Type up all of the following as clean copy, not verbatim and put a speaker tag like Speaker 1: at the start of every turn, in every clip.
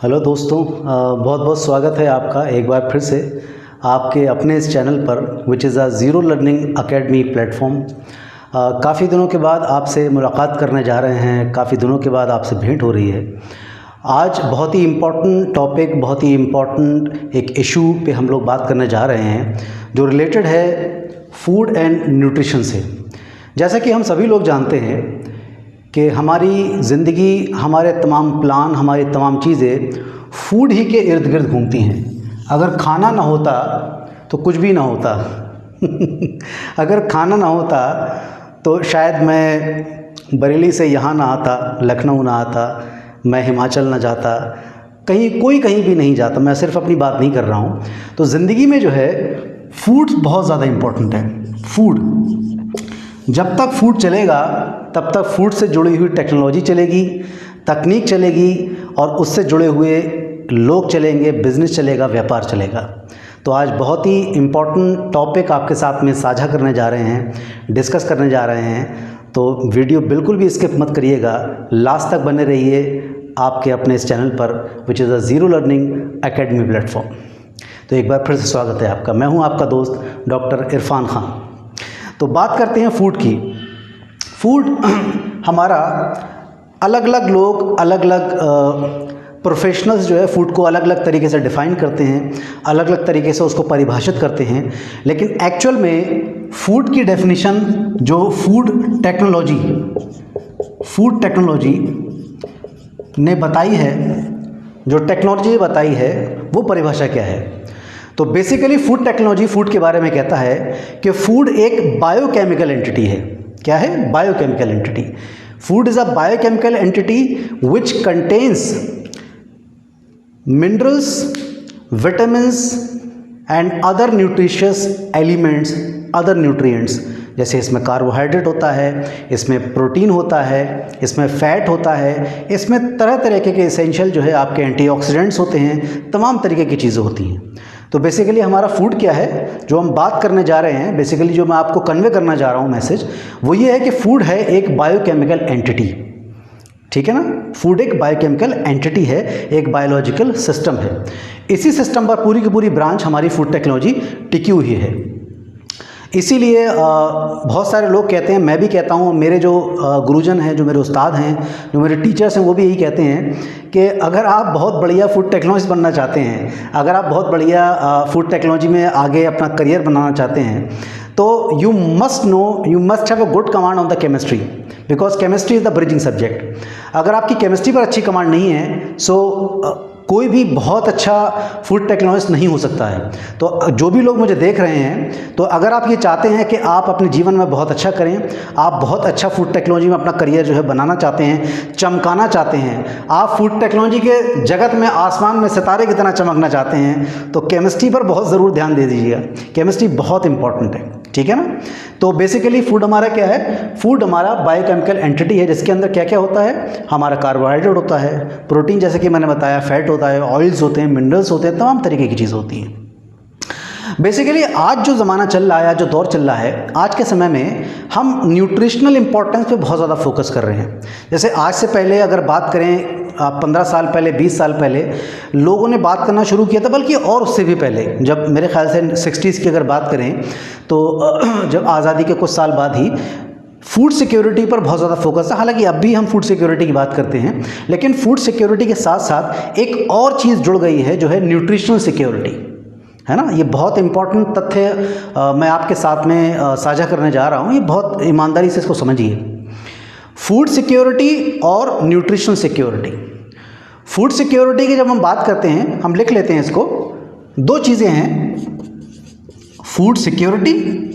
Speaker 1: Hello दोस्तों, बहुत बहुत स्वागत है आपका एक बार फिर से आपके अपने इस चैनल पर which is a zero learning academy platform. काफ़ी दिनों के बाद आपसे मुलाकात करने जा रहे हैं, काफ़ी दिनों के बाद आपसे भेंट हो रही है। आज बहुत ही इम्पोर्टेंट टॉपिक, बहुत ही इम्पोर्टेंट एक इशू पे हम लोग बात करने जा रहे हैं जो रिलेटेड है फूड एंड न्यूट्रिशन से। जैसा कि हम सभी लोग जानते हैं कि हमारी ज़िंदगी, हमारे तमाम प्लान, हमारी तमाम चीज़ें फूड ही के इर्द गिर्द घूमती हैं। अगर खाना ना होता तो कुछ भी ना होता। अगर खाना ना होता तो शायद मैं बरेली से यहाँ ना आता, लखनऊ ना आता, मैं हिमाचल ना जाता, कोई कहीं भी नहीं जाता। मैं सिर्फ अपनी बात नहीं कर रहा हूँ। तो ज़िंदगी में जो है फूड बहुत ज़्यादा इम्पोर्टेंट है। फूड, जब तक फूड चलेगा तब तक फूड से जुड़ी हुई टेक्नोलॉजी चलेगी, तकनीक चलेगी और उससे जुड़े हुए लोग चलेंगे, बिज़नेस चलेगा, व्यापार चलेगा। तो आज बहुत ही इम्पोर्टेंट टॉपिक आपके साथ में साझा करने जा रहे हैं, डिस्कस करने जा रहे हैं। तो वीडियो बिल्कुल भी स्किप मत करिएगा, लास्ट तक बने रहिए आपके अपने इस चैनल पर which is a zero learning academy platform. तो एक बार फिर से स्वागत है आपका। मैं हूँ आपका दोस्त डॉक्टर इरफान खान। तो बात करते हैं फूड की। फूड हमारा अलग अलग लोग, अलग अलग प्रोफेशनल्स जो है फूड को अलग अलग तरीके से डिफ़ाइन करते हैं, अलग अलग तरीके से उसको परिभाषित करते हैं। लेकिन एक्चुअल में फूड की डेफिनेशन जो फूड टेक्नोलॉजी ने बताई है, जो टेक्नोलॉजी बताई है, वो परिभाषा क्या है? तो बेसिकली फूड टेक्नोलॉजी फूड के बारे में कहता है कि फूड एक बायोकेमिकल एंटिटी है। क्या है? Biochemical entity. Food is a biochemical entity which contains minerals, vitamins and other nutritious elements, other nutrients. जैसे इसमें कार्बोहाइड्रेट होता है, इसमें प्रोटीन होता है, इसमें फैट होता है, इसमें तरह तरह के एसेंशियल जो है आपके एंटीऑक्सीडेंट्स होते हैं, तमाम तरीके की चीज़ें होती हैं। तो बेसिकली हमारा फूड क्या है जो हम बात करने जा रहे हैं, बेसिकली जो मैं आपको कन्वे करना जा रहा हूँ मैसेज, वो ये है कि फूड है एक बायोकेमिकल एंटिटी। ठीक है ना? फूड एक बायोकेमिकल एंटिटी है, एक बायोलॉजिकल सिस्टम है। इसी सिस्टम पर पूरी की पूरी ब्रांच हमारी फूड टेक्नोलॉजी टिकी हुई है। इसीलिए बहुत सारे लोग कहते हैं, मैं भी कहता हूँ, मेरे जो गुरुजन हैं, जो मेरे उस्ताद हैं, जो मेरे टीचर्स हैं, वो भी यही कहते हैं कि अगर आप बहुत बढ़िया फूड टेक्नोलॉजिस्ट बनना चाहते हैं, अगर आप बहुत बढ़िया फूड टेक्नोलॉजी में आगे अपना करियर बनाना चाहते हैं, तो you must have a good command on the chemistry, because chemistry is the bridging subject. अगर आपकी केमिस्ट्री पर अच्छी कमांड नहीं है, सो कोई भी बहुत अच्छा फूड टेक्नोलॉजिस्ट नहीं हो सकता है। तो जो भी लोग मुझे देख रहे हैं, तो अगर आप ये चाहते हैं कि आप अपने जीवन में बहुत अच्छा करें, आप बहुत अच्छा फूड टेक्नोलॉजी में अपना करियर जो है बनाना चाहते हैं, चमकाना चाहते हैं, आप फूड टेक्नोलॉजी के जगत में आसमान में सितारे की तरह चमकना चाहते हैं, तो केमिस्ट्री पर बहुत ज़रूर ध्यान दे दीजिएगा। केमिस्ट्री बहुत इंपॉर्टेंट है। ठीक है ना? तो बेसिकली फूड हमारा क्या है? फूड हमारा बायोकेमिकल एंटिटी है, जिसके अंदर क्या क्या होता है? हमारा कार्बोहाइड्रेट होता है, प्रोटीन जैसे कि मैंने बताया, फैट होता है, ऑयल्स होते हैं, मिनरल्स होते हैं, तमाम तरीके की चीज़ होती हैं। बेसिकली आज जो ज़माना चल रहा है, जो दौर चल रहा है, आज के समय में हम न्यूट्रिशनल इंपॉर्टेंस पे बहुत ज़्यादा फोकस कर रहे हैं। जैसे आज से पहले अगर बात करें, 15 साल पहले, 20 साल पहले लोगों ने बात करना शुरू किया था, बल्कि और उससे भी पहले, जब मेरे ख्याल से 60s की अगर बात करें तो जब आज़ादी के कुछ साल बाद ही फूड सिक्योरिटी पर बहुत ज़्यादा फोकस है। हालांकि अब भी हम फूड सिक्योरिटी की बात करते हैं, लेकिन फूड सिक्योरिटी के साथ साथ एक और चीज़ जुड़ गई है जो है न्यूट्रिशनल सिक्योरिटी, है ना? ये बहुत इंपॉर्टेंट तथ्य मैं आपके साथ में साझा करने जा रहा हूँ। ये बहुत ईमानदारी से इसको समझिए। फूड सिक्योरिटी और न्यूट्रिशनल सिक्योरिटी। फूड सिक्योरिटी की जब हम बात करते हैं, हम लिख लेते हैं इसको, दो चीज़ें हैं, food security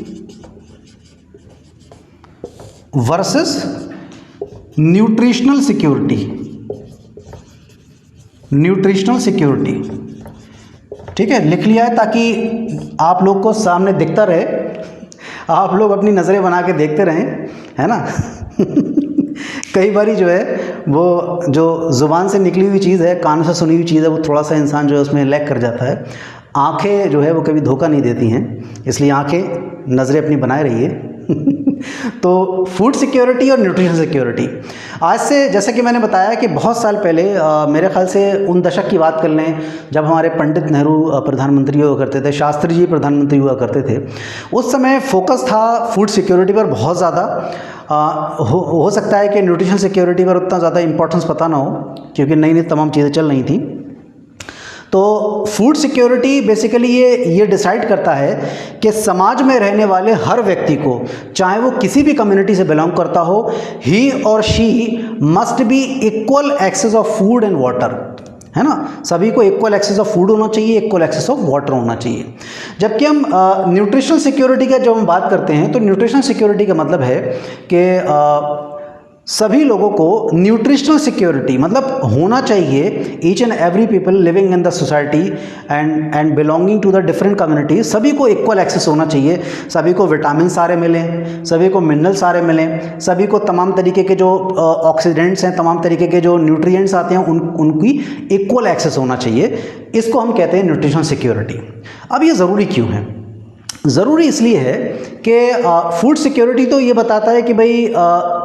Speaker 1: versus nutritional security. Nutritional security, ठीक है? लिख लिया है ताकि आप लोग को सामने दिखता रहे, आप लोग अपनी नज़रें बना के देखते रहें, है ना? कई बारी जो है वो जो ज़ुबान से निकली हुई चीज़ है, कान से सुनी हुई चीज़ है, वो थोड़ा सा इंसान जो है उसमें लैग कर जाता है। आँखें जो है वो कभी धोखा नहीं देती हैं, इसलिए आँखें, नज़रें अपनी बनाए रहिए, तो फूड सिक्योरिटी और न्यूट्रिशन सिक्योरिटी, आज से जैसे कि मैंने बताया कि बहुत साल पहले, मेरे ख्याल से उन दशक की बात कर लें जब हमारे पंडित नेहरू प्रधानमंत्री हुआ करते थे, शास्त्री जी प्रधानमंत्री हुआ करते थे, उस समय फोकस था फूड सिक्योरिटी पर बहुत ज़्यादा। हो सकता है कि न्यूट्रिशन सिक्योरिटी पर उतना ज़्यादा इंपॉर्टेंस पता ना हो, क्योंकि नई नई तमाम चीज़ें चल रही थी। तो फूड सिक्योरिटी बेसिकली ये डिसाइड करता है कि समाज में रहने वाले हर व्यक्ति को, चाहे वो किसी भी कम्युनिटी से बिलोंग करता हो, ही और she must be equal access of food and water, है ना। सभी को इक्वल एक्सेस ऑफ फूड होना चाहिए, इक्वल एक्सेस ऑफ वाटर होना चाहिए। जबकि हम न्यूट्रिशनल सिक्योरिटी का जब हम बात करते हैं तो न्यूट्रिशनल सिक्योरिटी का मतलब है कि सभी लोगों को न्यूट्रिशनल सिक्योरिटी मतलब होना चाहिए, each and every people living in the society and belonging to the different community, सभी को इक्वल एक्सेस होना चाहिए, सभी को विटामिन सारे मिलें, सभी को मिनरल सारे मिलें, सभी को तमाम तरीके के जो ऑक्सीडेंट्स हैं, तमाम तरीके के जो न्यूट्रिएंट्स आते हैं उनकी इक्वल एक्सेस होना चाहिए। इसको हम कहते हैं न्यूट्रिशनल सिक्योरिटी। अब ये ज़रूरी क्यों है? ज़रूरी इसलिए है कि फूड सिक्योरिटी तो ये बताता है कि भाई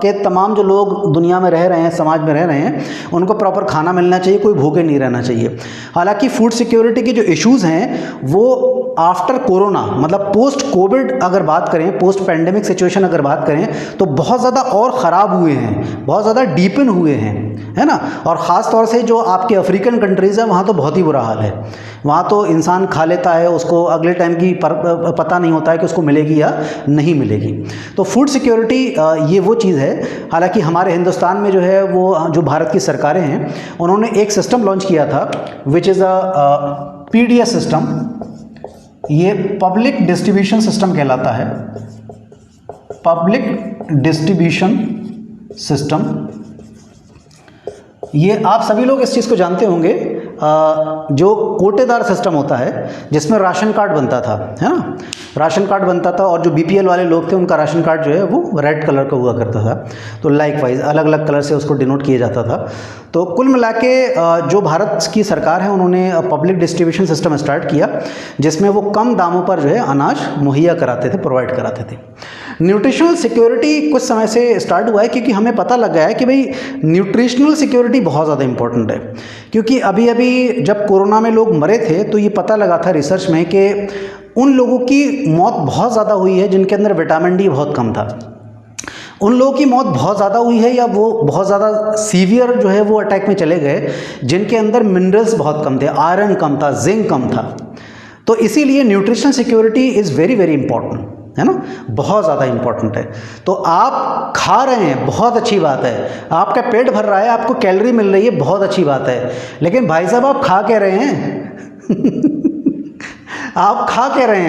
Speaker 1: कि तमाम जो लोग दुनिया में रह रहे हैं, समाज में रह रहे हैं, उनको प्रॉपर खाना मिलना चाहिए, कोई भूखे नहीं रहना चाहिए। हालांकि फूड सिक्योरिटी के जो इश्यूज़ हैं वो आफ्टर कोरोना मतलब पोस्ट कोविड अगर बात करें, पोस्ट पैंडेमिक सिचुएशन अगर बात करें तो बहुत ज़्यादा और ख़राब हुए हैं, बहुत ज़्यादा डीपन हुए हैं, है ना। और ख़ास तौर से जो आपके अफ्रीकन कंट्रीज़ हैं वहाँ तो बहुत ही बुरा हाल है। वहाँ तो इंसान खा लेता है, उसको अगले टाइम की पता नहीं होता है कि उसको मिलेगी या नहीं मिलेगी। तो फूड सिक्योरिटी ये वो चीज़ है। हालांकि हमारे हिंदुस्तान में जो है वो जो भारत की सरकारें हैं उन्होंने एक सिस्टम लॉन्च किया था which is a PDS system. ये पब्लिक डिस्ट्रीब्यूशन सिस्टम कहलाता है, पब्लिक डिस्ट्रीब्यूशन सिस्टम। ये आप सभी लोग इस चीज़ को जानते होंगे, जो कोटेदार सिस्टम होता है जिसमें राशन कार्ड बनता था, है ना, राशन कार्ड बनता था और जो BPL वाले लोग थे उनका राशन कार्ड जो है वो रेड कलर का हुआ करता था। तो लाइकवाइज अलग अलग कलर से उसको डिनोट किया जाता था। तो कुल मिला के जो भारत की सरकार है उन्होंने पब्लिक डिस्ट्रीब्यूशन सिस्टम स्टार्ट किया जिसमें वो कम दामों पर जो है अनाज मुहैया कराते थे, प्रोवाइड कराते थे। न्यूट्रिशनल सिक्योरिटी कुछ समय से स्टार्ट हुआ है क्योंकि हमें पता लग गया है कि भाई न्यूट्रिशनल सिक्योरिटी बहुत ज़्यादा इंपॉर्टेंट है। क्योंकि अभी अभी जब कोरोना में लोग मरे थे तो ये पता लगा था रिसर्च में कि उन लोगों की मौत बहुत ज़्यादा हुई है जिनके अंदर विटामिन D बहुत कम था। उन लोगों की मौत बहुत ज़्यादा हुई है या वो बहुत ज़्यादा सीवियर जो है वो अटैक में चले गए जिनके अंदर मिनरल्स बहुत कम थे, आयरन कम था, जिंक कम था। तो इसीलिए nutritional security is very very important, है ना, बहुत ज़्यादा इंपॉर्टेंट है। तो आप खा रहे हैं, बहुत अच्छी बात है, आपका पेट भर रहा है, आपको कैलोरी मिल रही है, बहुत अच्छी बात है। लेकिन भाई साहब आप खा क्या रहे हैं? आप खा क्या रहे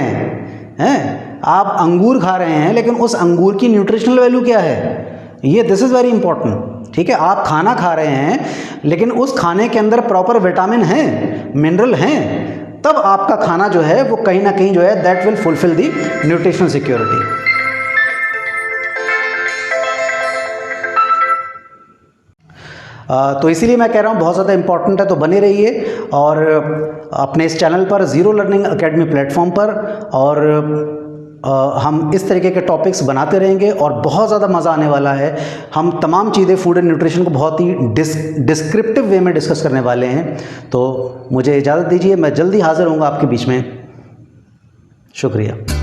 Speaker 1: हैं? आप अंगूर खा रहे हैं लेकिन उस अंगूर की न्यूट्रिशनल वैल्यू क्या है? ये दिस इज़ वेरी इंपॉर्टेंट। ठीक है, आप खाना खा रहे हैं लेकिन उस खाने के अंदर प्रॉपर विटामिन हैं, मिनरल हैं, तब आपका खाना जो है वो कहीं ना कहीं जो है that will fulfil the nutritional security. तो इसीलिए मैं कह रहा हूँ बहुत ज़्यादा इंपॉर्टेंट है, तो बने रहिए और अपने इस चैनल पर ज़ीरो लर्निंग एकेडमी प्लेटफॉर्म पर, और हम इस तरीके के टॉपिक्स बनाते रहेंगे और बहुत ज़्यादा मज़ा आने वाला है। हम तमाम चीज़ें फूड एंड न्यूट्रिशन को बहुत ही डिस्क्रिप्टिव वे में डिस्कस करने वाले हैं। तो मुझे इजाज़त दीजिए, मैं जल्दी हाज़िर होऊंगा आपके बीच में। शुक्रिया।